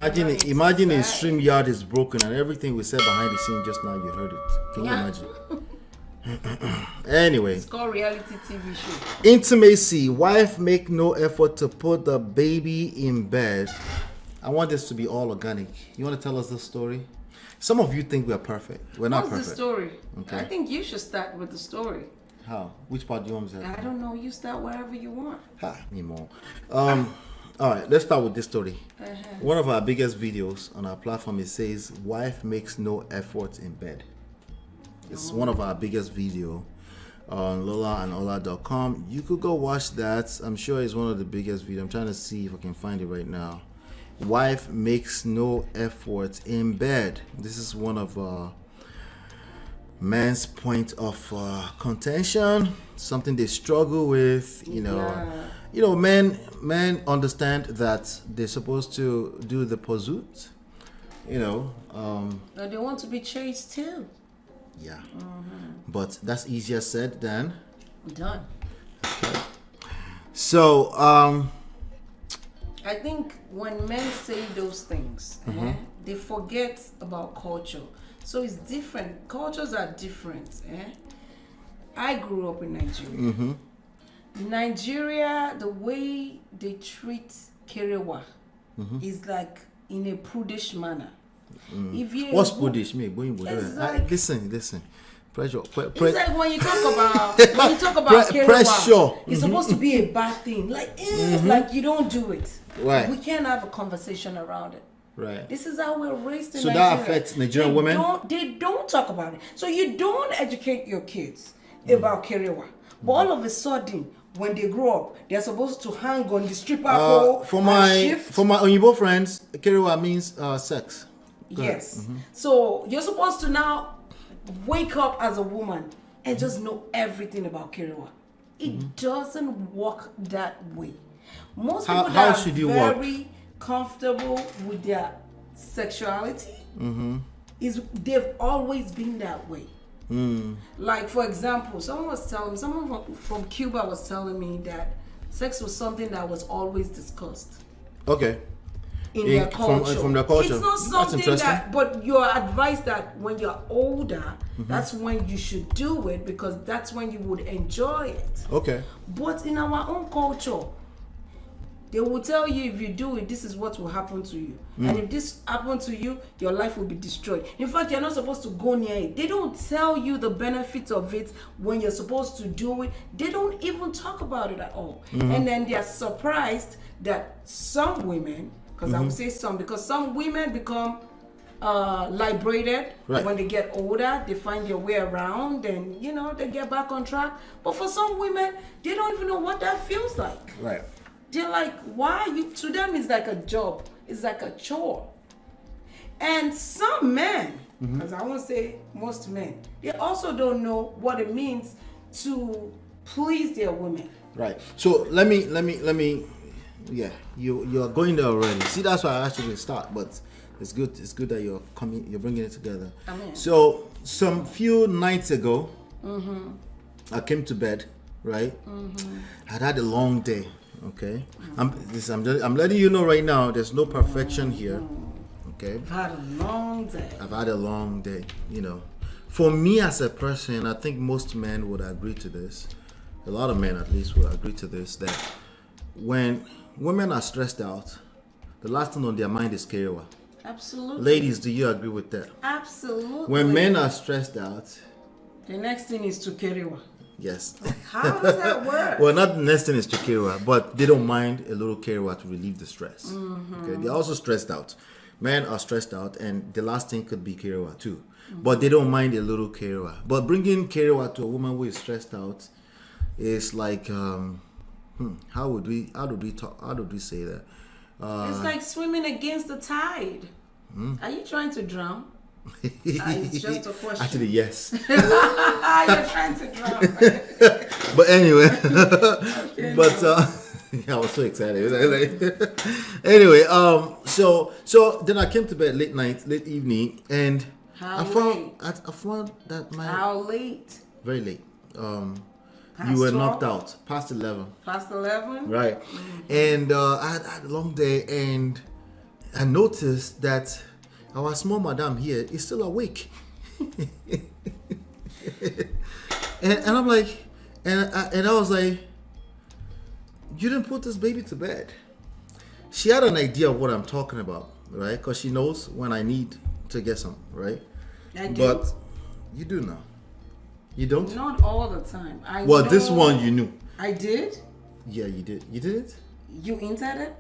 Imagine a stream yard is broken and everything we said behind the scene just now you heard it. Can you imagine? Anyway, it's called reality TV show. Intimacy. Wife make no effort to put the baby in bed. I want this to be all organic. You want to tell us the story? Some of you think we are perfect. We're not perfect. What's the story? Okay. I think you should start with the story. How? Which part do you want me to say? I don't know. You start wherever you want. Me more. All right, let's start with this story. One of our biggest videos on our platform, it says, wife makes no effort in bed. It's one of our biggest video on lolaola.com. You could go watch that. I'm sure it's one of the biggest videos. I'm trying to see if I can find it right now. Wife makes no effort in bed. This is one of men's point of contention, something they struggle with. Men understand that they're supposed to do the pursuit. But they want to be chased too. Yeah. But that's easier said than done. Okay. So I think when men say those things, they forget about culture. So it's different. Cultures are different. I grew up in Nigeria. Nigeria, the way they treat kerewa is like in a prudish manner. If you what's prudish? Listen. Pressure. It's like when you talk about kerewa, pressure. It's supposed to be a bad thing. Like like you don't do it. Right. We can't have a conversation around it. Right. This is how we're raised in so Nigeria. That affects Nigerian women? They don't talk about it. So you don't educate your kids about kerewa. But all of a sudden, when they grow up, they're supposed to hang on the stripper pole for my Onyibo friends, kerewa means sex. Yes. So you're supposed to now wake up as a woman and just know everything about kerewa. It doesn't work that way. Most people that are very comfortable with their sexuality they've always been that way. Like, for example, someone from Cuba was telling me that sex was something that was always discussed. Okay. In their culture. From their culture. It's not something but you're advised that when you're older, that's when you should do it because that's when you would enjoy it. Okay. But in our own culture, they will tell you if you do it, this is what will happen to you. And if this happens to you, your life will be destroyed. In fact, you're not supposed to go near it. They don't tell you the benefits of it when you're supposed to do it. They don't even talk about it at all. And then they're surprised that some women, because I would say some, because some women become liberated when they get older. They find their way around and, they get back on track. But for some women, they don't even know what that feels like. Right. They're like, to them it's like a job. It's like a chore. And some men, because I won't say most men, they also don't know what it means to please their women. Right. So let me yeah, you're going there already. See, that's why I asked you to start, but it's good that you're bringing it together. Amen. So some few nights ago, I came to bed, right? I'd had a long day. Okay, I'm letting you know right now. There's no perfection here. Okay, I've had a long day. For me as a person, I think most men would agree to this. A lot of men, at least, would agree to this. That when women are stressed out, the last thing on their mind is kerewa. Absolutely. Ladies, do you agree with that? Absolutely. When men are stressed out, the next thing is to kerewa. Yes. How does that work? Well, not the next thing is to kerewa, but they don't mind a little kerewa to relieve the stress. Okay, they're also stressed out. Men are stressed out, and the last thing could be kerewa too. But they don't mind a little kerewa. But bringing kerewa to a woman who is stressed out is like, how would we say that? It's like swimming against the tide. Are you trying to drown? It's just a question. Actually, yes. You're trying to drown. But anyway, I was so excited. Anyway, so then I came to bed late evening, and I found that How late? Very late. Past You were 12? knocked out past 11. Past 11? Right. And I had a long day, and I noticed that our small madam here is still awake. and I'm like, and I was like, you didn't put this baby to bed. She had an idea of what I'm talking about, right? Because she knows when I need to get some, right? I do. But you do now. You don't? Not all the time. Well, this one you knew. I did? Yeah, you did. You did it? You entered it?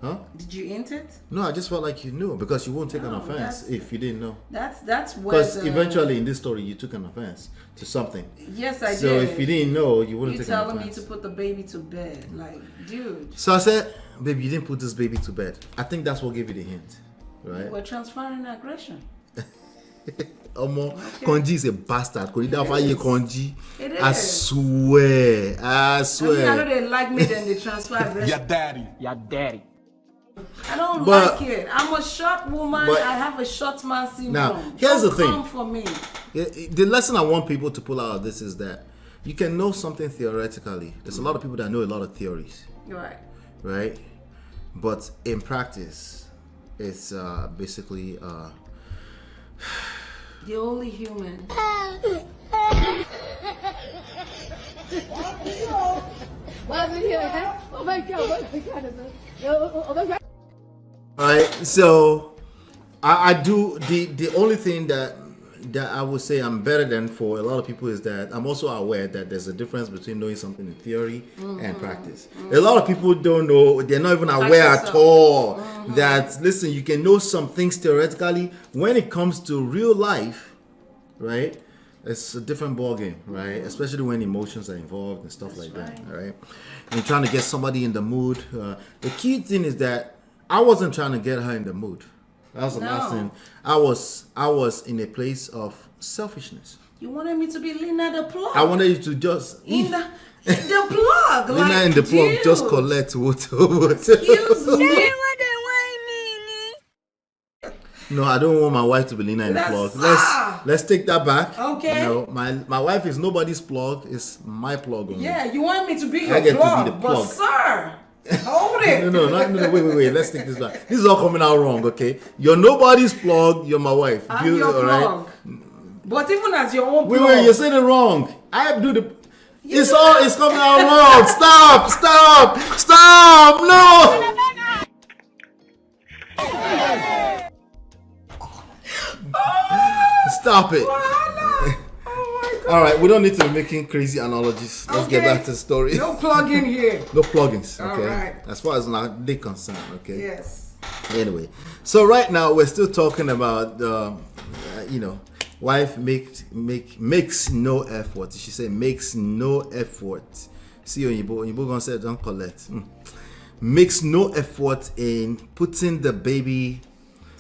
Huh? Did you enter it? No, I just felt like you knew because you won't take an No, offense that's- if you didn't know. That's where Because eventually in this story you took an offense to something. Yes, I So did. if you didn't know, you wouldn't You take an telling me offense. to put the baby to bed. Like, dude. So I said, baby, you didn't put this baby to bed. I think that's what gave you the hint, right? We're transferring aggression. Omo, Konji is a bastard. Konji. It I is. swear. I I swear. know they like me, then they transfer aggression. Your daddy. Your daddy. I don't But- like it. I'm a short woman. but- I have a short man syndrome. Now, here's Don't the thing. Come for me. The lesson I want people to pull out of this is that you can know something theoretically. There's a lot of people that know a lot of theories, You're right. right? But in practice, it's basically The only human. Oh my god, oh my god. right. So I do the only thing that I would say I'm better than for a lot of people is that I'm also aware that there's a difference between knowing something in theory and practice. A lot of people don't know, they're not even aware at yourself. all that, listen, you can know some things theoretically. When it comes to real life, right, it's a different ball game, right? Especially when emotions are involved and stuff like that, right? And you're trying to get somebody in the mood. The key thing is that I wasn't trying to get her in the mood. That was the last No. thing. I was in a place of selfishness. You wanted me to be Lena the plug. I wanted you to just in the plug. Lena like, in the plug, dude. just collect what. Excuse me. No, I don't want my wife to be Lena in the That's- plug. Let's take that back. Okay. You know, my wife is nobody's plug. It's my plug only. Yeah, you want me to be I your get to be plug, the but plug. sir, hold it. No, wait. Let's take this back. This is all coming out wrong, okay? You're nobody's plug. You're my wife. I'm your all right? plug. But even as your own Wait, plug, you're saying it wrong. I do the. It's coming out wrong. Stop! No! Stop it. All right, we don't need to be making crazy analogies. Let's get Okay. back to the story. no plug in here. No plugins, All okay? right. As far as they're concerned, okay? Yes. Anyway, so right now we're still talking about wife makes no effort. She said makes no effort. See, you gonna say don't collect. Makes no effort in putting the baby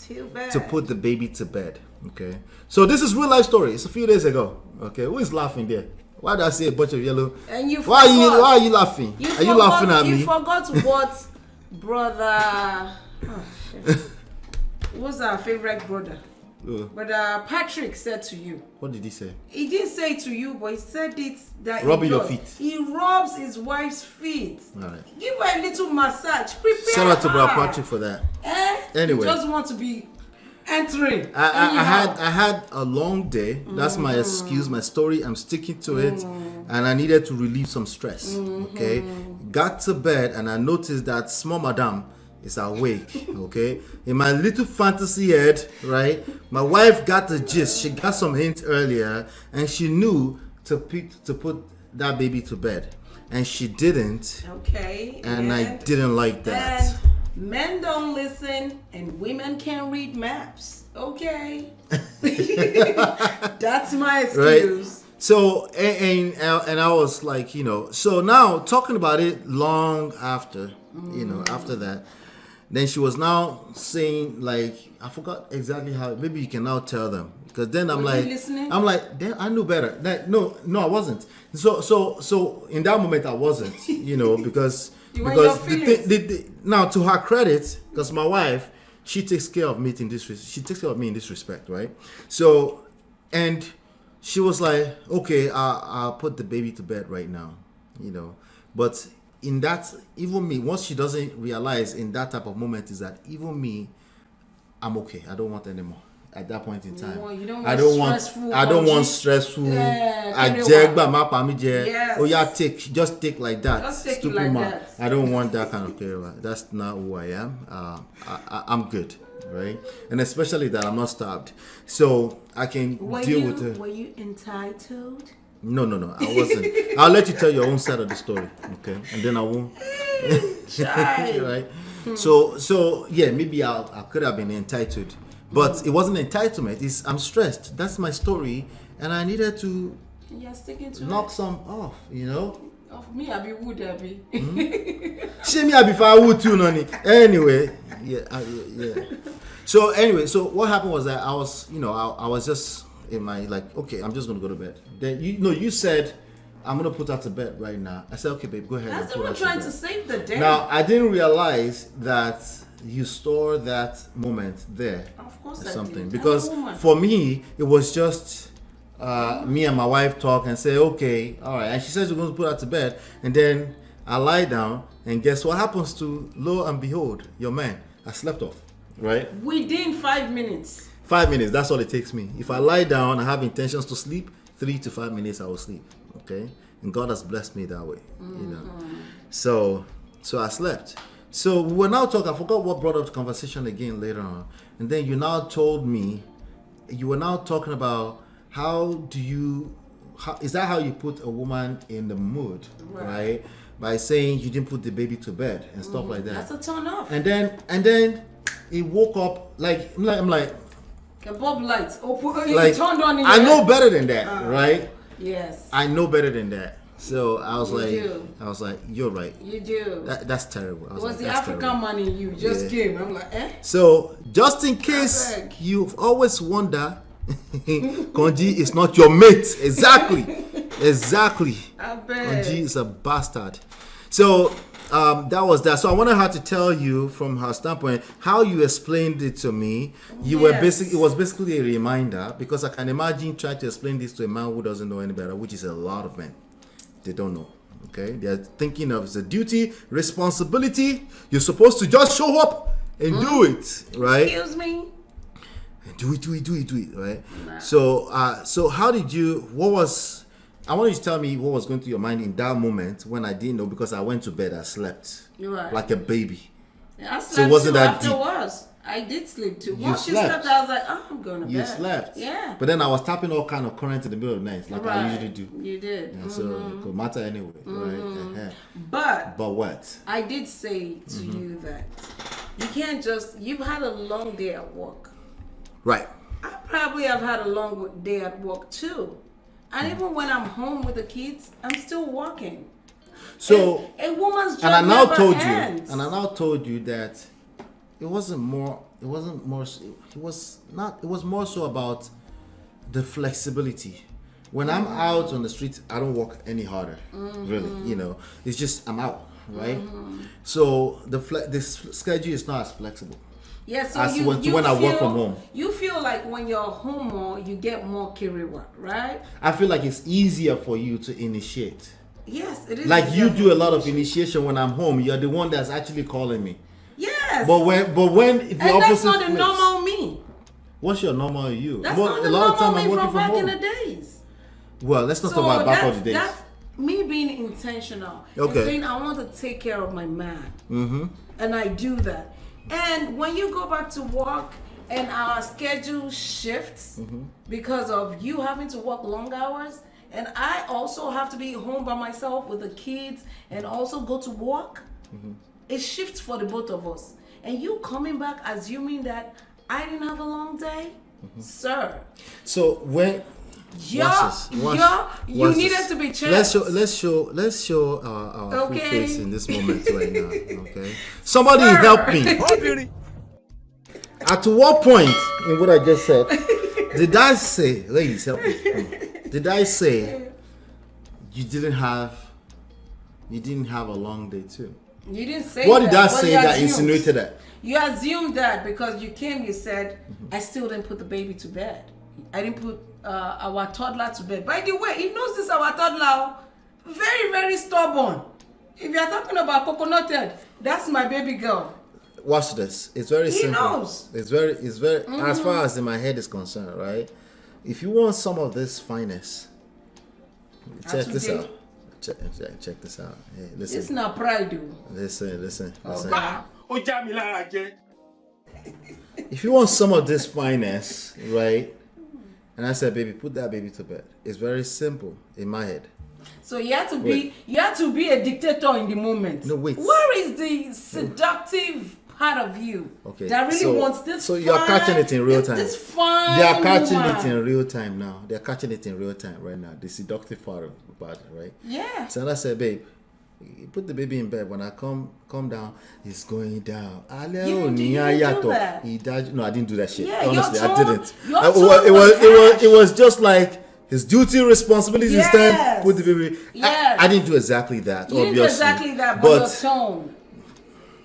Too bad. to put the baby to bed. Okay, so this is real life story. It's a few days ago. Okay, who is laughing there? Why did I see a bunch of yellow? And you Why forgot. are you laughing? Are you laughing at me? You forgot what brother. Oh, shit. What's our favorite brother? Brother Patrick said to you. What did he say? He didn't say it to you, but he said it that he Rubbing your does. feet. He rubs his wife's feet. All right. Give her a little massage. Prepare Shout out to her. Brother Patrick for that. Anyway. You just want to be entering. I had a long day. That's my excuse, my story. I'm sticking to it, and I needed to relieve some stress. Okay, got to bed and I noticed that small madam is awake. Okay, in my little fantasy head, right? My wife got the gist. She got some hints earlier, and she knew to put that baby to bed, and she didn't. Okay. And I didn't like that. And men don't listen, and women can't read maps. Okay. That's my excuse. So and I was like, so now talking about it long after, after that, then she was now saying, like, I forgot exactly how. Maybe you can now tell them, because then I'm Were like, you listening? I'm like, then I knew better. No, I wasn't. So in that moment I wasn't, because You were in your because now to her credit, because my wife, she takes care of me in this. She takes care of me in this respect, right? So, and she was like, okay, I'll put the baby to bed right now, but in that, even me, once she doesn't realize in that type of moment, is that even me, I'm okay. I don't want anymore. At that point in time, You don't want I don't want stressful. Ajegba mapa mi je. Yes. Oh yeah, just take like that. Just take it Stupid like man. that. I don't want that kind of career. That's not who I am. I'm good, right? And especially that I'm not starved, so I can deal with it. Were you entitled? No, I wasn't. I'll let you tell your own side of the story, okay? And then I won't. Right? So yeah, maybe I could have been entitled, but it wasn't entitlement. I'm stressed. That's my story, and I needed to Sticking to knock it. some off, Of me, I be would I be. Shame me, I be firewood too, nonny. Anyway, yeah. So what happened was that I was, I was just in my okay, I'm just gonna go to bed. Then you said I'm gonna put her to bed right now. I said, okay, babe, go ahead. That's and what put we're her trying to save the day. Now I didn't realize that you store that moment there. Of course or I something did. because I'm a woman. for me it was just me and my wife talk and say, okay, all right, and she says we're going to put her to bed, and then I lie down, and guess what happens to lo and behold, your man, I slept off, right? Within 5 minutes. 5 minutes, that's all it takes me. If I lie down, I have intentions to sleep, 3 to 5 minutes I will sleep, okay? And God has blessed me that way, So I slept. So we were now talking, I forgot what brought up the conversation again later on. And then you now told me, you were now talking about is that how you put a woman in the mood, right? By saying you didn't put the baby to bed and stuff like that. That's a turn off. And then he woke up I'm like The bulb lights. like Turned on in I your know head. better than that, right? Yes. I know better than that. So I was do. you're right. You do. That's terrible. It was the African man in you just came. I'm like, eh? So just in case beg. you've always wondered, Konji is not your mate. Exactly. I bet. Konji is a bastard. So that was that. So I wanted her to tell you from her standpoint how you explained it to me. It was basically a reminder, because I can imagine trying to explain this to a man who doesn't know any better, which is a lot of men. They don't know. Okay, they're thinking of it's a duty, responsibility. You're supposed to just show up and do it, right? Excuse me. Do it, right? Nah. So how did you? I want you to tell me what was going through your mind in that moment when I didn't know, because I went to bed, I slept like a baby. Yeah, I slept so it wasn't too that deep. afterwards. I did sleep too. You Once slept. you slept, I was like, oh, I'm going to bed. You slept. Yeah. But then I was tapping all kind of current in the middle of the night, like I usually do. You did. Yeah, so it could matter anyway, right? But what? I did say to you that you can't you've had a long day at work. Right. I probably have had a long day at work too. And even when I'm home with the kids, I'm still working. So a woman's job and I now ends. told you that it was more so about the flexibility. When I'm out on the street, I don't work any harder, really. It's just I'm out, right? So this schedule is not as flexible. Yeah, so as when I work from home. You feel like when you're home more, you get more kiriwa, right? I feel like it's easier for you to initiate. Yes, it is. Like you do a lot of initiation when I'm home. You're the one that's actually calling me. Yes. But when the and opposite that's not the flips, normal me. What's your normal you? That's not the normal me from back in the days. Well, let's not talk about back of the days. That's me being intentional. Okay. And saying I want to take care of my man. And I do that. And when you go back to work and our schedule shifts because of you having to work long hours, and I also have to be home by myself with the kids and also go to work, it shifts for the both of us. And you coming back assuming that I didn't have a long day, sir. So when you needed to be changed. Let's show our full face in this moment right now. Okay, somebody Sir. help me. At what point in what I just said did I say, ladies, help me? Did I say you didn't have a long day too? You didn't say what that. What did I say that insinuated that? You assumed that because you came, you said, I still didn't put the baby to bed. I didn't put our toddler to bed. By the way, he knows this, our toddler, very, very stubborn. If you're talking about coconut head, that's my baby girl. watch this. It's very He simple. knows. It's very as far as in my head is concerned, right? If you want some of this finesse, check this out. Check this out. Hey, listen. It's not pride, though. Listen. Okay. If you want some of this finesse, right? And I said, baby, put that baby to bed. It's very simple in my head. So you have to be a dictator in the moment. No, wait. Where is the seductive part of you that really wants this? So you're catching it in real time. This fine They are catching woman. it in real time now. They're catching it in real time right now. The seductive part about it, right? Yeah. So I said, babe, you put the baby in bed. When I come down, it's going down. You didn't do that. He died. No, I didn't do that shit. Yeah, honestly, your I tone- didn't. your It tone was just like his duty, responsibilities, his time. Yes. Put the baby. Yes. I didn't do exactly that. You obviously, didn't do exactly that, but your tone.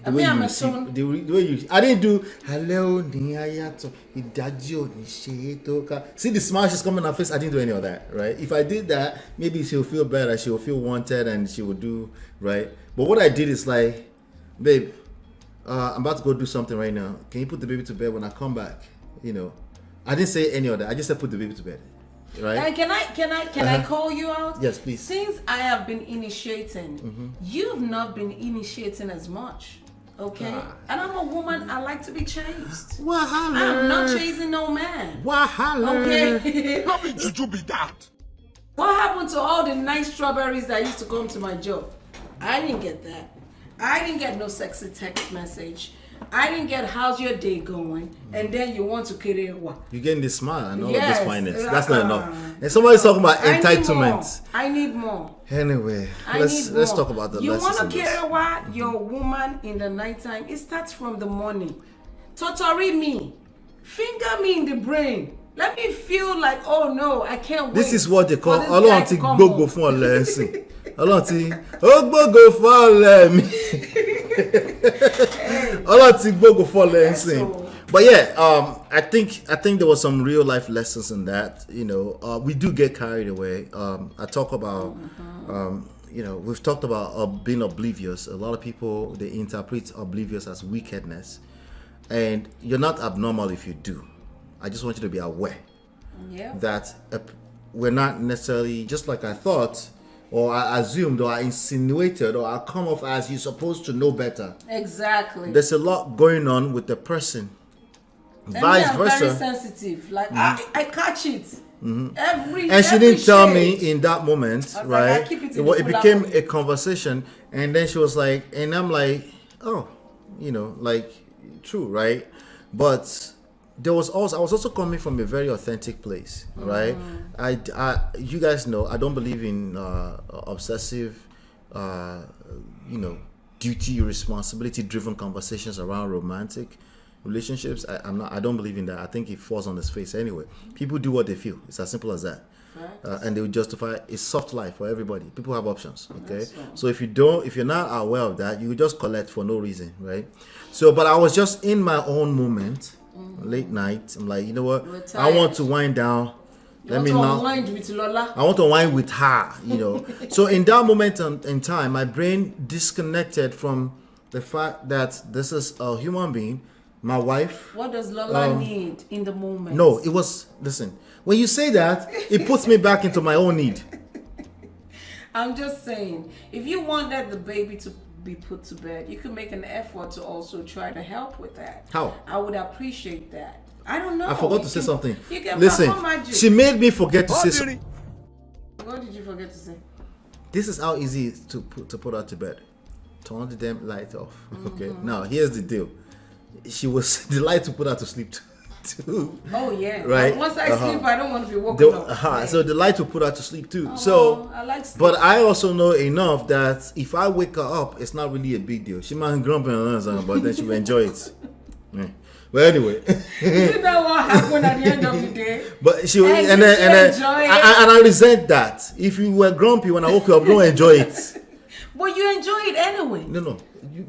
I mean, I'm a tone. the way you, I didn't do hello ni ayato idaji oni sheto. See the smile she's coming on her face. I didn't do any of that, right? If I did that, maybe she'll feel better. She'll feel wanted, and she will do right. But what I did is like, babe, I'm about to go do something right now. Can you put the baby to bed when I come back? You know, I didn't say any of that. I just said put the baby to bed, right? And can I call you out? Yes, please. Since I have been initiating, you've not been initiating as much. Okay? And I'm a woman, I like to be chased. I'm not chasing no man. Okay? How did you be that? What happened to all the nice strawberries that used to come to my job? I didn't get that. I didn't get no sexy text message. I didn't get how's your day going, and then you want to carry what? You're getting this smile and all Yes. of this finance. That's not enough. And somebody's talking about entitlement. I need more. Anyway, I let's need more. talk about the You lessons. want in to this. carry what? Your woman in the nighttime. It starts from the morning. Totori me. Finger me in the brain. Let me feel like, oh no, I can't wait. This is what they call for this guy Ọlọ́run to ti come gbogbo home. fún ọ̀lẹ ẹ̀sìn. Ọlọ́run ti ó gbogbo fún ọ̀lẹ mi. Ọlọ́run ti gbogbo fún ọ̀lẹ ẹ̀sìn. But yeah, I think there was some real life lessons in that. You know, we do get carried away. I talk about, you know, we've talked about being oblivious. A lot of people, they interpret oblivious as wickedness, and you're not abnormal if you do. I just want you to be aware Yeah. that we're not necessarily just like I thought, or I assumed, or I insinuated, or I come off as you're supposed to know better. Exactly. There's a lot going on with the person. And Vice I'm very versa. sensitive. Like I catch it. And she didn't tell me in that moment, I was like, right? I keep it in It the became cooler. a conversation, and then she was like, and I'm like, oh, you know, like, true, right? But I was also coming from a very authentic place, right? You guys know I don't believe in obsessive, you know, duty, responsibility driven conversations around romantic relationships. I don't believe in that. I think it falls on its face anyway. People do what they feel. It's as simple as that. And they will justify a soft life for everybody. People have options, okay? So if you're not aware of that, you just collect for no reason, right? So, but I was just in my own moment, late night. I'm like, you know what? I want to wind down. Let me now. Unwind with Lola. I want to wind with her, you know. So in that moment in time, my brain disconnected from the fact that this is a human being, my wife. What does Lola need in the moment? No, it was, listen, when you say that, it puts me back into my own need. I'm just saying, if you wanted the baby to be put to bed, you could make an effort to also try to help with that. How? I would appreciate that. I don't know. I forgot to say something. You can Listen, perform magic. she made me forget to say something. What did you forget to say? This is how easy it is to put her to bed. Turn the damn light off. Okay. Now here's the deal. She was the light to put her to sleep too. Oh yeah. Right. Once I sleep, I don't want to be woken up. So the light will put her to sleep too. Oh, So, I like sleep. but I also know enough that if I wake her up, it's not really a big deal. She might grump and something, but then she will enjoy it. Yeah. But anyway, Isn't that what happened at the end of the day? but she will, And enjoy it. I resent that. If you were grumpy when I woke you up, don't enjoy it. But you enjoy it anyway. No,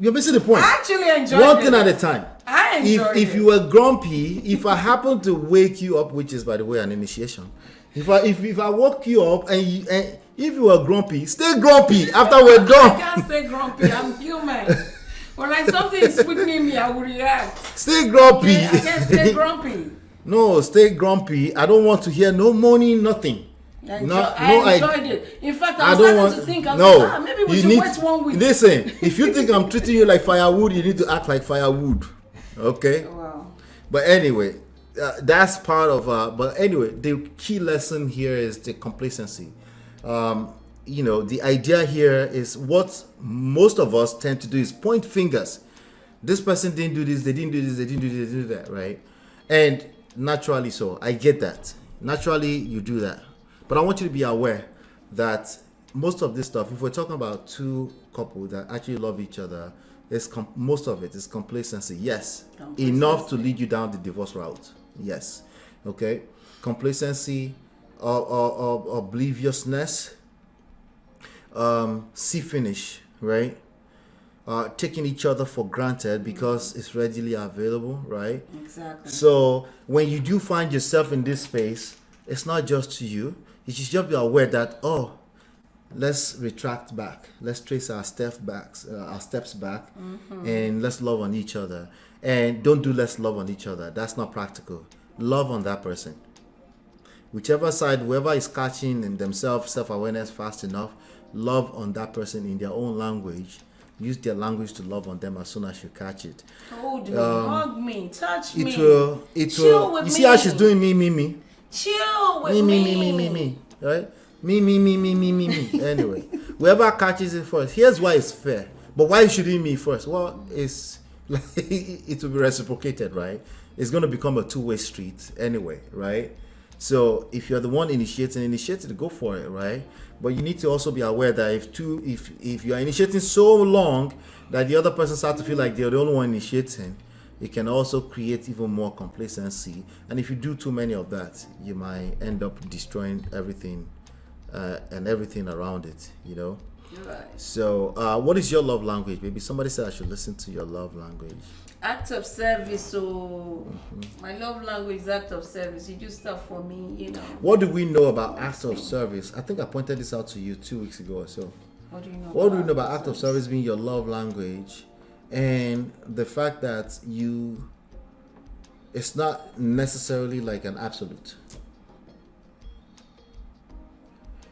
you're missing the point. I actually enjoy One it. thing at a time. I enjoyed If it. you were grumpy, if I happen to wake you up, which is by the way an initiation, if I woke you up and if you were grumpy, stay grumpy after we're I done. can't stay grumpy. I'm human. When like something is sweetening me, I will react. Stay grumpy. Yeah, I can't stay grumpy. No, stay grumpy. I don't want to hear no money, nothing. I enjoyed it. In fact, I was starting to think, maybe we should wait 1 week. Listen, if you think I'm treating you like firewood, you need to act like firewood. Okay? Wow. But anyway, that's part of, but anyway, the key lesson here is the complacency. The idea here is what most of us tend to do is point fingers. This person didn't do this, they didn't do this, they didn't do this, they didn't do that, right? And naturally so, I get that. Naturally, you do that. But I want you to be aware that most of this stuff, if we're talking about two couples that actually love each other, most of it is complacency. Yes, enough to lead you down the divorce route. Yes, okay. Complacency, or obliviousness, see finish, right? Taking each other for granted because it's readily available, right? Exactly. So when you do find yourself in this space, it's not just to you. You should just be aware that, let's retract back. Let's trace our steps back, and let's love on each other. And don't do less love on each other. That's not practical. Love on that person. Whichever side, whoever is catching in themselves self-awareness fast enough, love on that person in their own language. Use their language to love on them as soon as you catch it. Hold me, hug me, touch me. Chill with me. You see how she's doing me. Chill with me. Me. Right? Me. Anyway, whoever catches it first. Here's why it's fair. But why should it me first? Well, it's it will be reciprocated, right? It's going to become a two-way street anyway, right? So if you're the one initiating, go for it, right? But you need to also be aware that if you are initiating so long that the other person starts to feel like they're the only one initiating, it can also create even more complacency. And if you do too many of that, you might end up destroying everything and everything around it, Right. So what is your love language, baby? Somebody said I should listen to your love language. Act of service. So my love language is act of service. You do stuff for me, What do we know about acts of service? I think I pointed this out to you 2 weeks ago or so. What do you know? What do we know about act of service being your love language, and the fact that it's not necessarily like an absolute.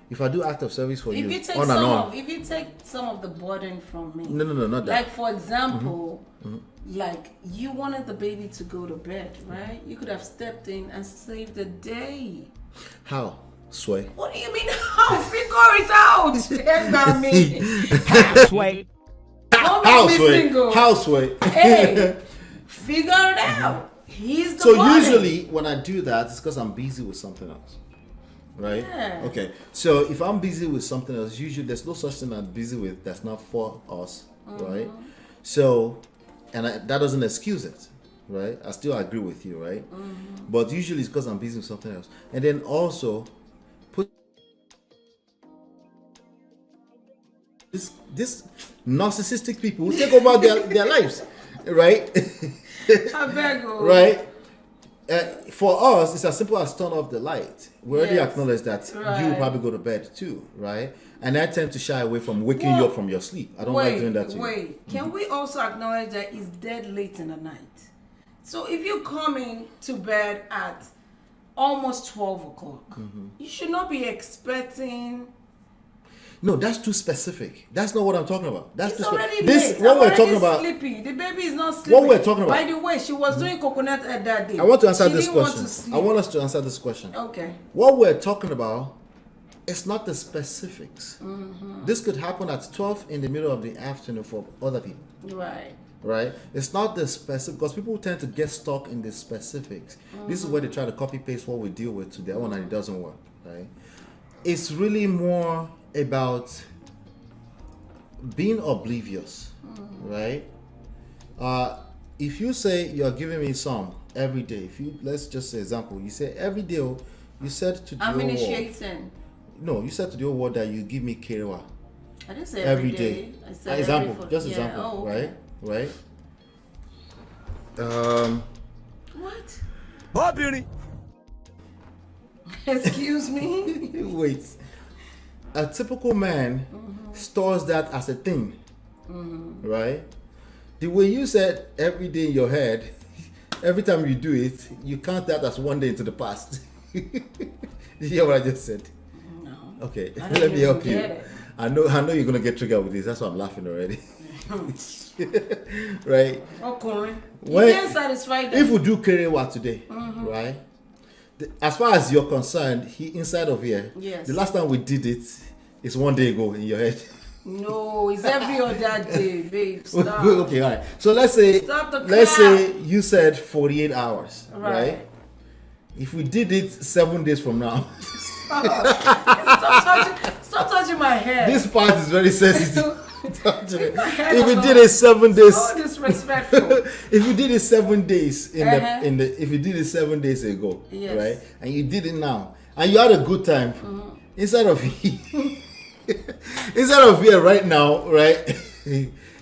If I do act of service for you, if you take some of the burden from me. No, not that. Like for example, like you wanted the baby to go to bed, right? You could have stepped in and saved the day. How? Sway. What do you mean how? Figure it out. Not me. Sway. Don't make me single. How sway? Hey, figure it out. He's the So burden. usually when I do that, it's because I'm busy with something else. Right? Yeah. Okay. So if I'm busy with something else, usually there's no such thing I'm busy with that's not for us, right? So, and that doesn't excuse it, right? I still agree with you, right? But usually it's because I'm busy with something else. And then also put this narcissistic people who take over their lives, right? I beg you. Right? For us, it's as simple as turn off the light. We already Yes. acknowledge that you Right. probably go to bed too, right? And I tend to shy away from waking you up from your sleep. I don't like doing that to you. Can we also acknowledge that it's dead late in the night? So if you're coming to bed at almost 12 o'clock, you should not be expecting. No, that's too specific. That's not what I'm talking about. That's It's too already This late. what I'm we're already talking about. Sleepy. The baby is not sleeping. What we're talking about. By the way, she was doing coconut at that day. I want to answer She this didn't want question. to sleep. I want us to answer this question. Okay. What we're talking about, it's not the specifics. This could happen at 12 in the middle of the afternoon for other people. Right. Right? It's not the specific, because people tend to get stuck in the specifics. This is where they try to copy paste what we deal with to their own, and it doesn't work, right? It's really more about being oblivious, right? If you say you're giving me some every day, let's just say example, you say every day, you said to the I'm whole world, initiating. no, you said to the whole world that you give me kerewa I didn't say every every day. day. I said Example, every just yeah. example, Oh, okay. right? What? Oh, beauty. Excuse me? Wait. A typical man stores that as a thing, right? The way you said every day in your head, every time you do it, you count that as one day into the past. Did you hear what I just said? No. Okay, I don't let me even help you. get it. I know you're gonna get triggered with this. That's why I'm laughing already. Right? Okay. You When- can't satisfy them. If we do Kerewa today, right? As far as you're concerned, inside of here, Yes. the last time we did it is one day ago in your head. No, it's every other day, babe. Stop. Okay, all right. So let's say Stop the let's cap. say you said 48 hours, right? Right. If we did it 7 days from now, Stop touching my head. this part is very sensitive. Leave my head If we alone. did it 7 days, So disrespectful. if you did it 7 days Uh-huh. if you did it 7 days ago, Yes. right, and you did it now, and you had a good time, instead of here right now, right,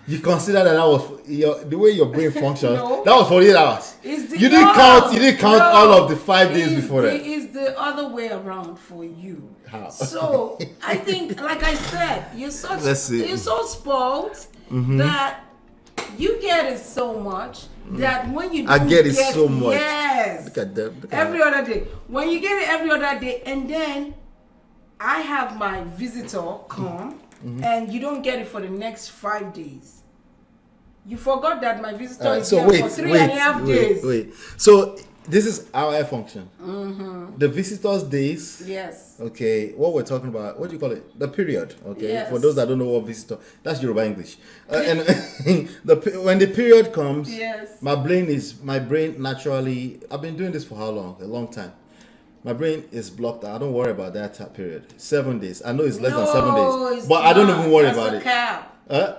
you consider that was the way your brain functions. No. That was 48 hours. It's the- You didn't no, count. You didn't count no. all of the 5 days It's before that. It's the other way around for you. How? So I think, like I said, you're so spoiled that you get it so much that when you I don't get it so much. Yes. Look at them. Look at Every other day. When you get it every other day, and then I have my visitor come, and you don't get it for the next 5 days. You forgot that my visitor is so here for 3.5 days. wait. So this is how I function. The visitors' days. Yes. Okay, what we're talking about, what do you call it? The period. Okay, Yes. for those that don't know what visitor, that's Yoruba English. And when the period comes, Yes. my brain naturally. I've been doing this for how long? A long time. My brain is blocked out. I don't worry about that period. 7 days. I know it's less than 7 days, it's but I don't not. even worry That's about a it. Cap.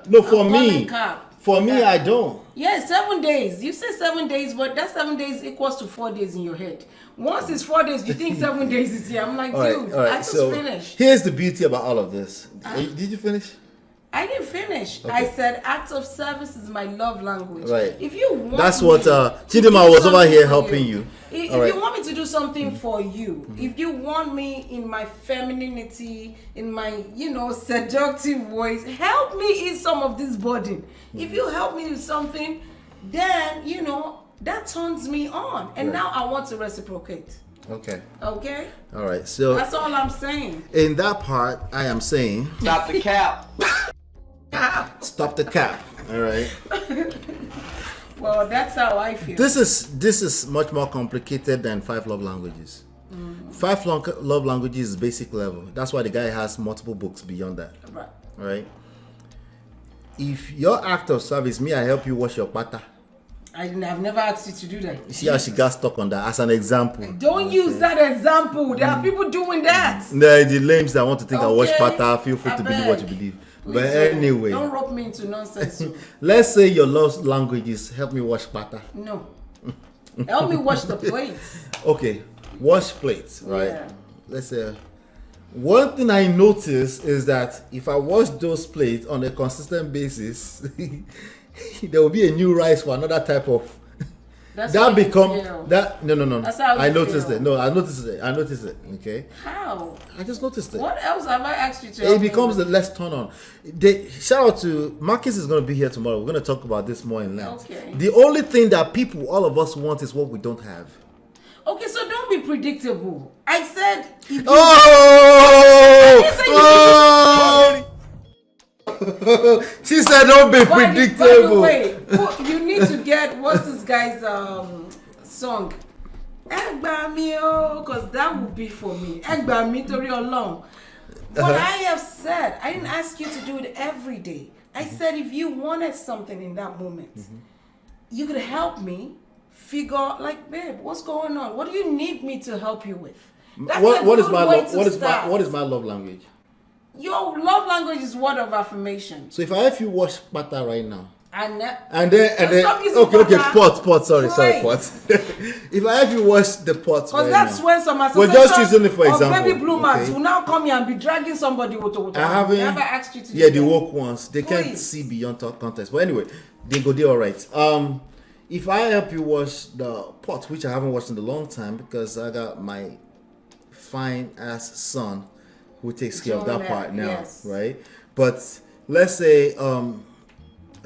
No, for A me, common cap. for me, I don't. Yeah, 7 days. You say 7 days, but that 7 days equals to 4 days in your head. Once it's 4 days, you think 7 days is here. I'm like, All right, dude, all right. I just So finished. here's the beauty about all of this. Did you finish? I didn't finish. Okay. I said acts of service is my love language. Right. If you want That's me what to Chidima do was over something here for helping you. If All right. you want me to do something for you, if you want me in my femininity, in my, seductive voice, help me ease some of this burden. If you help me with something, then, that turns me on. And Right. now I want to reciprocate. Okay. Okay? All right. So That's all I'm saying. in that part, I am saying Stop the cap. stop the cap. All right. Well, that's how I feel. This is much more complicated than 5 love languages. 5 love languages is basic level. That's why the guy has multiple books beyond that. Right. All right. If your act of service, me, I help you wash your pata. I've never asked you to do that. You see how she got stuck on that as an example. Don't use that example. There are people doing that. The lames that want to think I wash Okay. pata, feel free I to believe beg. what you believe. But Please, anyway, don't rope me into nonsense. let's say your love language is help me wash pata. No. Help me wash the plates. Okay, wash plates, right? Yeah. Let's say one thing I notice is that if I wash those plates on a consistent basis, there will be a new rice for another type of. That's That how you become feel. that no. That's how you I noticed feel. it. No, I noticed it. Okay, How? I just noticed it. What else have I asked you to help It me becomes the with? less turn on. Shout out to Marcus is going to be here tomorrow. We're going to talk about this more in length. Okay. The only thing that people, all of us want, is what we don't have. Okay, so don't be predictable. I said if you Oh! I said Oh! She said, "Don't be By predictable." the way, you need to get what's this guy's song? Egbami o, because that would be for me. Egbami tori Ọlọ́run. What I have said, I didn't ask you to do it every day. I said if you wanted something in that moment, you could help me figure, like, babe, what's going on? What do you need me to help you with? That's What a is good my way love? to What is start. my love language? Your love language is word of affirmation. So if I have you wash pata right now, And and then stop using okay, pata. pot. Sorry, Right. pot. If I have you wash the pot Because right that's now, when some we're association just using it for of example. baby bloomers okay? will now come here and be dragging somebody with I haven't. never asked you to Yeah, do the that. woke ones. They can't Please. see beyond context. But anyway, they go there all right. If I help you wash the pot, which I haven't washed in a long time because I got my fine ass son who takes care of that Doing part that, now, yes. right? But let's say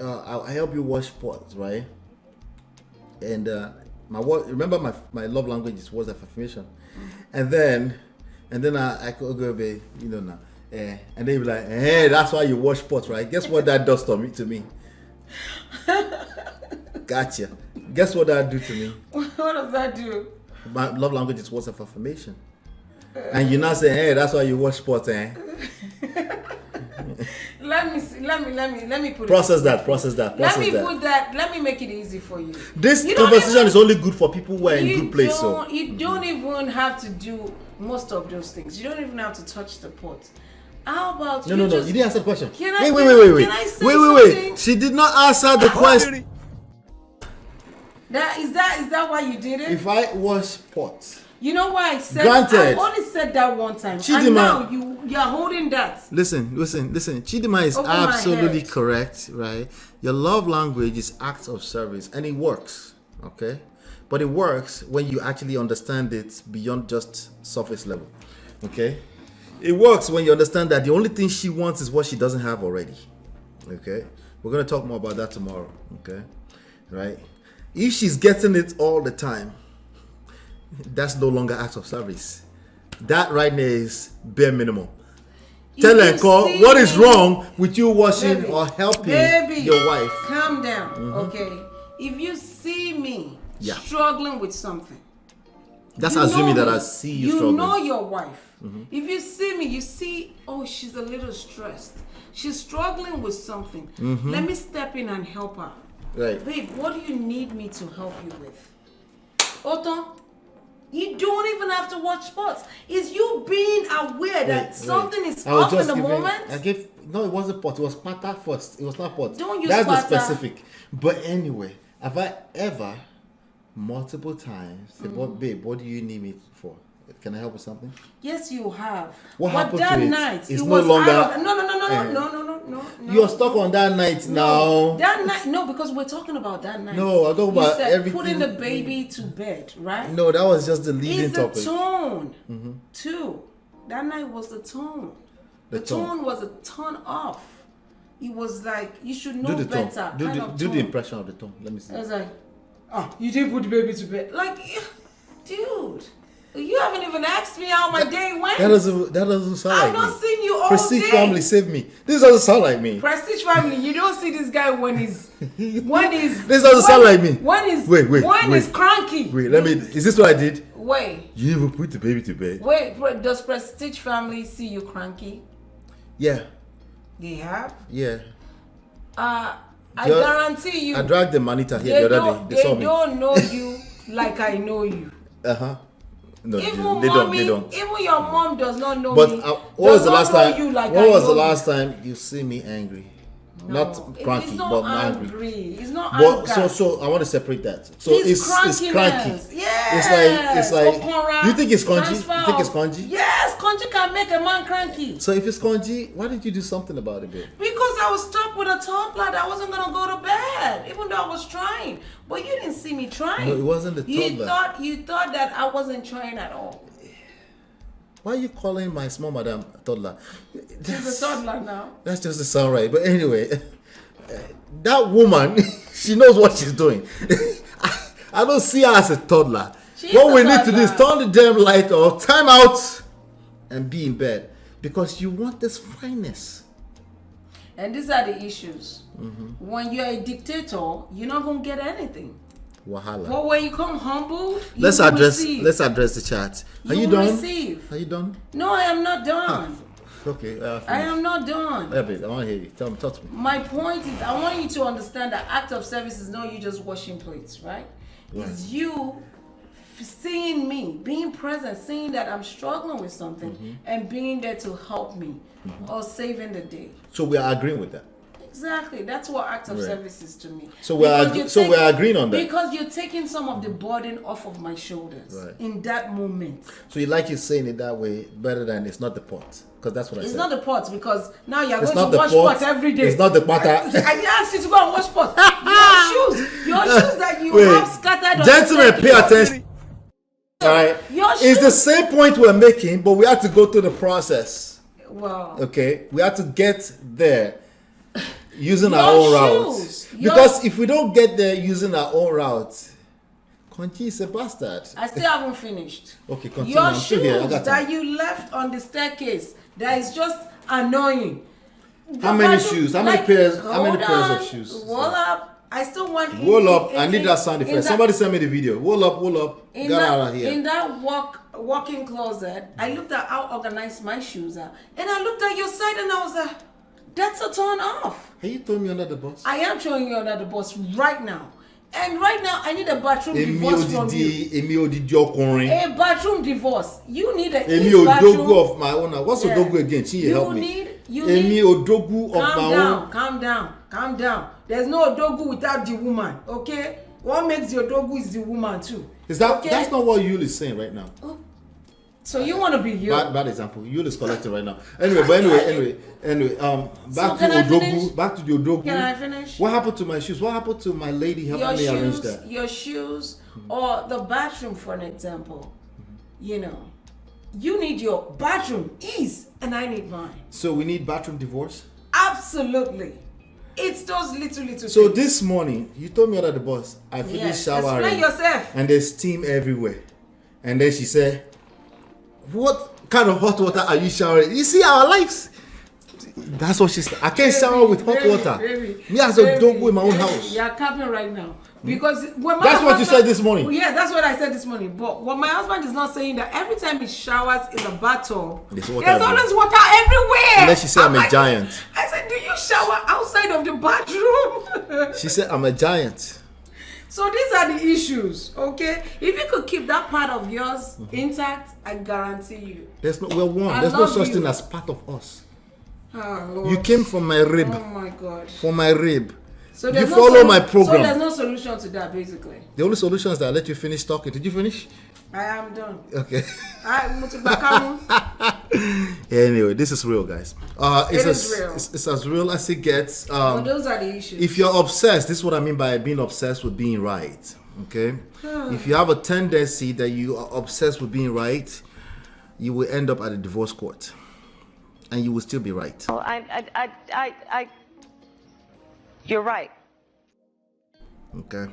I help you wash pots, right? And remember my love language is words of affirmation, and then I could go be, you know now, and they be like, hey, that's why you wash pots, right? Guess what that does to me? Gotcha. Guess what that do to me? What does that do? My love language is words of affirmation, and you're not saying, hey, that's why you wash pots, eh? Let me put Process it. that. Let me make it easy for you. This You don't conversation even- is only good for people who are in good place. So You don't even have to do most of those things. You don't even have to touch the pot. How about no. just, You didn't answer the question. Can I- Wait. can I say something? She did not answer the question. Is that why you did it? If I wash pots, You know why I said Granted. I only said that one time. Chidima. And now you're holding that. listen. Chidima is Over my absolutely head. correct, right? Your love language is acts of service, and it works, okay? But it works when you actually understand it beyond just surface level, okay? It works when you understand that the only thing she wants is what she doesn't have already, okay? We're gonna talk more about that tomorrow, okay? Right? If she's getting it all the time, that's no longer acts of service. That right now is bare minimum. Tell her, call, what is wrong with you washing Baby, or helping baby, your wife? Calm down, okay? If you see me Yeah. struggling with something, That's you assuming know that me. I see you You struggling. know your wife. If you see me, you see, oh, she's a little stressed. She's struggling with something. Let me step in and help her. Right. Babe, what do you need me to help you with? Otto, you don't even have to watch sports. It's you being aware that something is I was off in just the giving- moment. No, it wasn't pot. It was pata first. It was not pot. Don't use That's the pata. specific. But anyway, have I ever, multiple times, said, "What, babe? What do you need me for? Can I help with something?" Yes, you have. What but happened that to it? night, It's it no was longer- out of- no. You're stuck on that night now. That night, no, because we're talking about that night. No, I'm talking You about said everything. putting the baby to bed, right? No, that was just the leading It's the topic. tone, too. That night was the tone. The The tone. tone was a turn off. It was like you should know Do the tone. better. Do kind the of do the tone. impression of the tone. Let me see. I was like, oh, you didn't put the baby to bed. Like, dude, you haven't even asked me how my day went. That doesn't sound I've like not me. seen you all Prestige day. family, save me. This doesn't sound like me. Prestige family, you don't see this guy when he's This doesn't sound like me. When is Wait, is cranky. Wait, let me. Is this what I did? Wait, You even put the baby to bed. does Prestige family see you cranky? Yeah, They have. yeah. I Just- guarantee you. I dragged the manita here the other day. They saw me. don't know you like I know you. No, Even they mommy, don't. even your mom does not know But me. what was does the not last know time? You like What I was the know last time you see me angry? No, Not cranky, he's not but angry. He's not But angry. so I want to separate that. So It's it's cranky. crankiness. Yes. It's like Okora, you think it's crunchy? transfer You think it's of- crunchy? Yes, crunchy can make a man cranky. So if it's crunchy, why did you do something about it, babe? Because I was stuck with a toddler that I wasn't gonna go to bed, even though I was trying. But you didn't see me trying. No, it wasn't the toddler. You thought that I wasn't trying at all. Why are you calling my small madam toddler? She's a toddler now. That's just the sound right. But anyway, that woman, she knows what she's doing. I don't see her as a toddler. She is What a we need to do is toddler. turn the damn light off, time out, and be in bed. Because you want this fineness. And these are the issues. Mm-hmm. When you're a dictator, you're not gonna get anything. Wahala. But when you come humble, you Let's will address the chat. Are You you will done? receive. Are you done? No, I am not done. Okay. I am not done. Yeah, babe, I want to hear you. Talk to me. My point is, I want you to understand that act of service is not you just washing plates, right? It's you seeing me, being present, seeing that I'm struggling with something, and being there to help me or saving the day. So we are agreeing with that. Exactly. That's what act of service is to me. So we are Because you're we're agreeing on that. Because you're taking some of the burden off of my shoulders in that moment. So you like you saying it that way better than it's not the pot, because that's what I It's said. not the pots because now you're It's going not to the wash pot. pots every day. It's not the butter. I didn't ask you to go and wash pots. Your shoes that you Wait, have scattered on gentlemen, the pay attention. All right, Your it's the shoes. same point we're making, but we have to go through the process. Well, Okay, we have to get there. using Your our own shoes. route. Because if we don't get there using our own route, Conchi is a bastard. I still haven't finished. Okay, continue. Your I'm still here. I shoes got that time. you left on the staircase that is just annoying. How many shoes? How many pairs? How many pairs of shoes? Roll up. I still want. Roll up. I need that sound effect. in Somebody send me the video. Roll up. Roll up. In Get out of that, here. in that walk-in closet, I looked at how organized my shoes are, and I looked at your side, and I was like, "That's a turn off." Can you throw me under the bus? I am throwing you under the bus right now, and right now I need a bathroom divorce from you. Èmi odidi ọkùnrin. A bathroom divorce. You need a Èmi East bathroom. odogu of my own. What's Yeah. odogu again? She help me. You Èmi need. odogu of Calm my down, own. calm down. There's no odogu without the woman, okay? What makes the odogu is the woman too. Is that okay? That's not what Yul is saying right now? So you want to be you? Bad example. Yul is collecting right now. Anyway, back So to can I odogu. finish? Back to the odogu. Can I finish? What happened to my shoes? What happened to my lady helping me arrange that? Your shoes, or the bathroom, for an example. You know, you need your bathroom ease, and I need mine. So we need bathroom divorce. Absolutely, it's those little. So things. this morning, you told me under the bus. I finished Yes, showering. explain yourself. And there's steam everywhere. And then she said, "What kind of hot water are you showering?" You see our lives. That's what she said. I can't shower with hot water. Me as a dog in my own house. You're capping right now. Because when my That's what you husband- said this morning. Yeah, that's what I said this morning. But what my husband is not saying that every time he showers in the bathtub, There's there's water everywhere. always water everywhere. Unless she said I'm a like, giant. I said, do you shower outside of the bathroom? She said, "I'm a giant." So these are the issues, okay? If you could keep that part of yours intact, I guarantee you. There's no we're one. I There's no love such you. thing as part of us. Oh, Lord. You came from my rib. Oh my God. From my rib. So You there's no follow my So program. there's no solution to that, basically. The only solution is that I let you finish talking. Did you finish? I am done. Okay. Mutubakamu. Anyway, this is real, guys. It's It is real. It's as real as it gets. Well, those are the issues. If you're obsessed, this is what I mean by being obsessed with being right. Okay? If you have a tendency that you are obsessed with being right, you will end up at a divorce court. And you will still be right. You're right. Okay.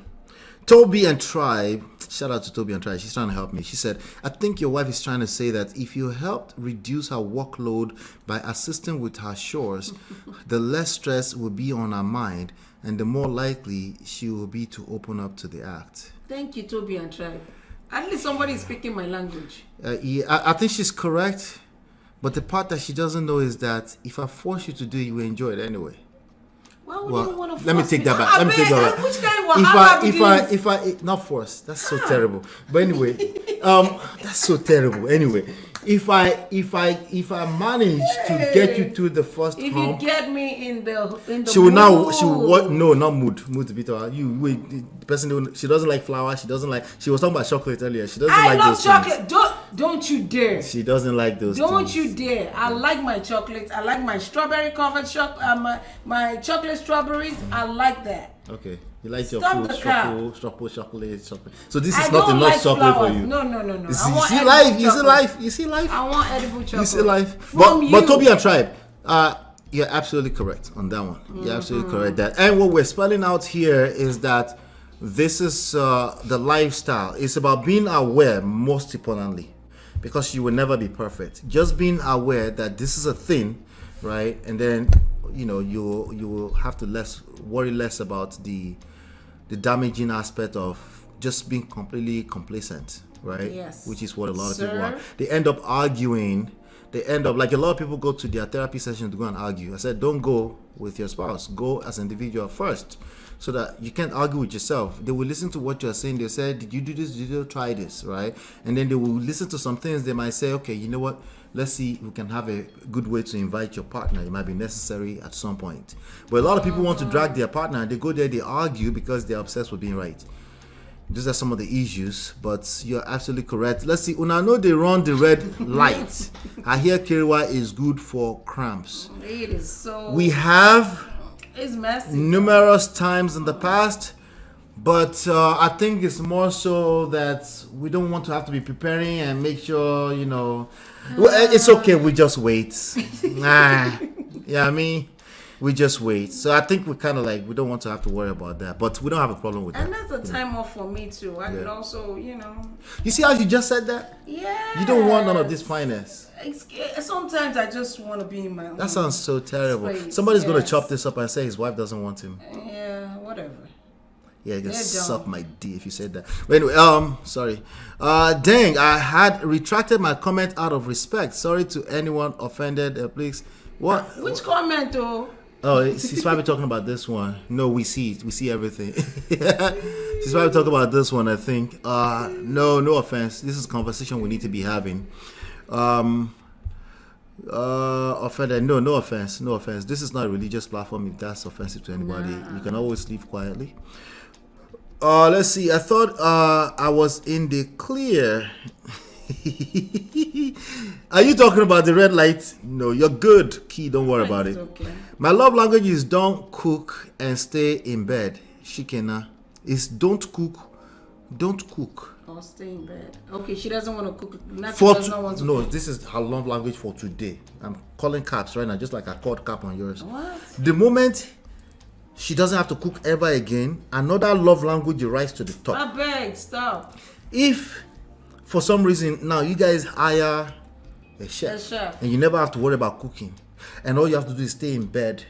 Toby and Tribe, shout out to Toby and Tribe. She's trying to help me. She said, "I think your wife is trying to say that if you helped reduce her workload by assisting with her chores, the less stress will be on her mind and the more likely she will be to open up to the act." Thank you, Toby and Tribe. At least somebody is speaking my language. Yeah, I think she's correct. But the part that she doesn't know is that if I force you to do it, you will enjoy it anyway. Why would Well, you want to let me force take that me? back. Let me take that back. Which kind of wahala If I not force, that's so terrible. But anyway, that's so terrible. Anyway, if I manage to get you to the first If hump, you get me in the she will now mood. she will what? No, not mood to beat her. You wait. The person she doesn't like flour. She doesn't like. She was talking about chocolate earlier. She doesn't I like love those chocolate. things. Don't you dare. She doesn't like those. Don't things. you dare. I like my chocolates. I like my strawberry covered my chocolate strawberries. I like that. Okay. You like your Stop food, the car. chocolate. So this I is not don't enough like chocolate flowers. for you. No. You I see, want edible life. You see chocolate. life. You see life. I want edible chocolate. You see life. From But you. Toby and Tribe, you're absolutely correct on that one. You're absolutely correct that. And what we're spelling out here is that this is the lifestyle. It's about being aware, most importantly, because you will never be perfect. Just being aware that this is a thing, right? And then you will have to worry less about the damaging aspect of just being completely complacent, right? Yes. Which is what a lot of Sir. people are. They end up arguing. They end up like a lot of people go to their therapy session to go and argue. I said, don't go with your spouse. Go as an individual first, so that you can't argue with yourself. They will listen to what you're saying. They say, did you do this? Did you try this? Right? And then they will listen to some things. They might say, okay, you know what? Let's see if we can have a good way to invite your partner. It might be necessary at some point. But a lot of people want to drag their partner, and they go there, they argue because they're obsessed with being right. These are some of the issues, but you're absolutely correct. Let's see. Una know they run the red light. I hear Kiriwa is good for cramps. It is so. We have It's messy. numerous times in the past, but I think it's more so that we don't want to have to be preparing and make sure, well, it's okay, we just wait. Yeah, I mean, we just wait. So I think we kind of like we don't want to have to worry about that, but we don't have a problem with that. And that's a time off for me too. I could also, You see how you just said that? Yeah. You don't want none of this finance. Sometimes I just want to be in my own. That sounds so terrible. space. Somebody's gonna Yes. chop this up and say his wife doesn't want him. Yeah, whatever. Yeah, you can They're suck dumb. my D if you said that. But anyway, sorry. Dang, I had retracted my comment out of respect. Sorry to anyone offended. Please. What? Which comment though? Oh, she's probably talking about this one. No, we see it. We see everything. She's probably talking about this one, I think. No offense. This is a conversation we need to be having. Offended. No offense. No offense. This is not a religious platform. If that's offensive to anybody, you can always leave quietly. Let's see. I thought I was in the clear. Are you talking about the red light? No, you're good. Key, don't worry about it. Okay. My love language is don't cook and stay in bed. Shikena. It's don't cook. Or stay in bed. Okay, she doesn't want to cook. For does not want to no, cook. this is her love language for today. I'm calling caps right now, just like I called cap on yours. What? The moment she doesn't have to cook ever again, another love language rise to the top. I beg, stop. If for some reason now you guys hire a chef, and you never have to worry about cooking, and all you have to do is stay in bed,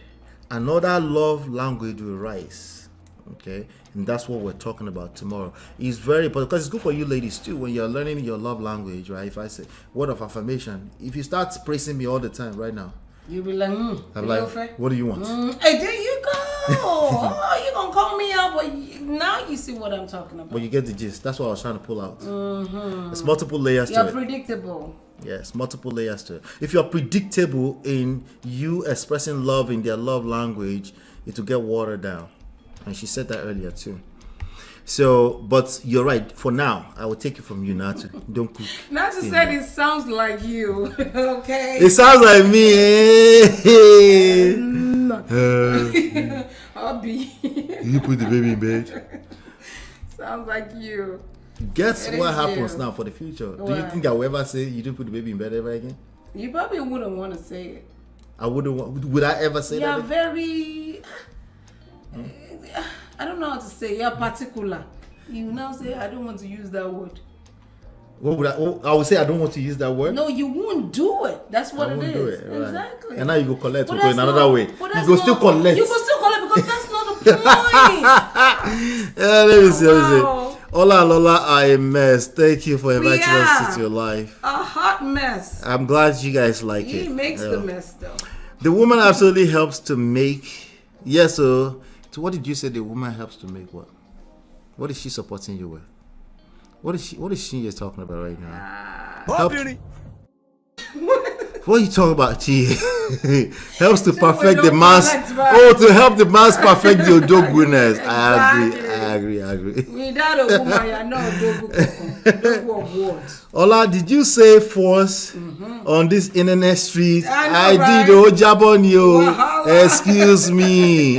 another love language will rise. Okay, and that's what we're talking about tomorrow. It's very important because it's good for you ladies too when you're learning your love language, right? If I say word of affirmation, if you start praising me all the time right now, You'll be like, I'm like, what do you want? Hey, there you go. Oh, you gonna call me out, but now you see what I'm talking about. But you get the gist. That's what I was trying to pull out. It's multiple layers to You're it. predictable. Yes, multiple layers to it. If you're predictable in you expressing love in their love language, it will get watered down. And she said that earlier too. So, but you're right. For now, I will take it from you, Natu. Don't cook. Natu said it sounds like you. Okay. It sounds like me. Hubby. You put the baby in bed. Sounds like you. Guess It what is happens you. now for the future? Do you What? think I will ever say you didn't put the baby in bed ever again? You probably wouldn't want to say it. I wouldn't want. Would I ever say You're that? very. I don't know how to say. You're particular. You now say I don't want to use that word. What would I? Oh, I would say I don't want to use that word. No, you won't do it. That's what I it won't is. do it. Right. Exactly. And now you go collect But in that's another not- way. but You that's go still not- collect. You go still collect because that's not the point. Yeah, let me see. Wow. Lola are a mess. Thank you for inviting us are. into your life. A hot mess. I'm glad you guys like He it. makes Yeah. the mess though. The woman absolutely helps to make. Yes, so what did you say? The woman helps to make what? What is she supporting you with? What is she just talking about right now? Help- What are you talking about? She helps to perfect the man's. Oh, to help the man's perfect the odoguness. Exactly. I agree. Without a woman, you're not a dogu of what? Ola, did you say force on this internet street? I know, did. right? Oh, Jabon, yo. Wahala. Excuse me.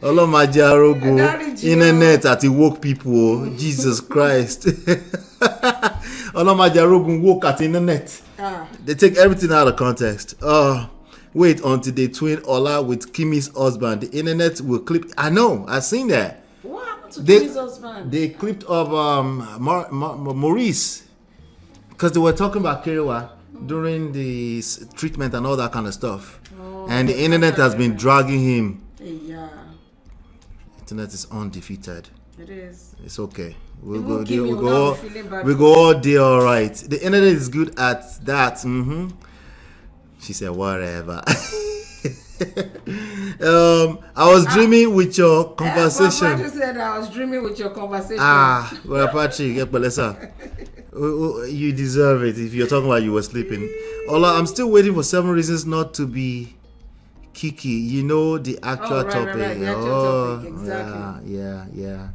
Ola Majarogo. Daddy Joe. Internet at the woke people. Oh. Jesus Christ. Ola Majarogo woke at internet. They take everything out of context. Wait until they twin Ola with Kimi's husband. The internet will clip. I know. I've seen that. What happened to They- Kimmy's husband? They clipped of Maurice because they were talking about Kerewa during the treatment and all that kind of stuff. And the internet has been dragging him. Yeah, Internet is undefeated. it is. It's okay. We'll Even go. Kimmy We'll will go. not All, be feeling bad we for go all day. All right. The internet is good at that. She said, "Whatever." I was dreaming with your conversation. Papa just said I was dreaming with your conversation. Well, Patrick, you deserve it if you're talking about you were sleeping. Ola, I'm still waiting for 7 reasons not to be Kiki. You know the actual right, topic. right. The actual topic, exactly. Yeah.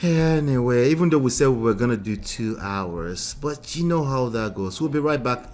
Anyway, even though we said we were gonna do 2 hours, but you know how that goes. We'll be right back.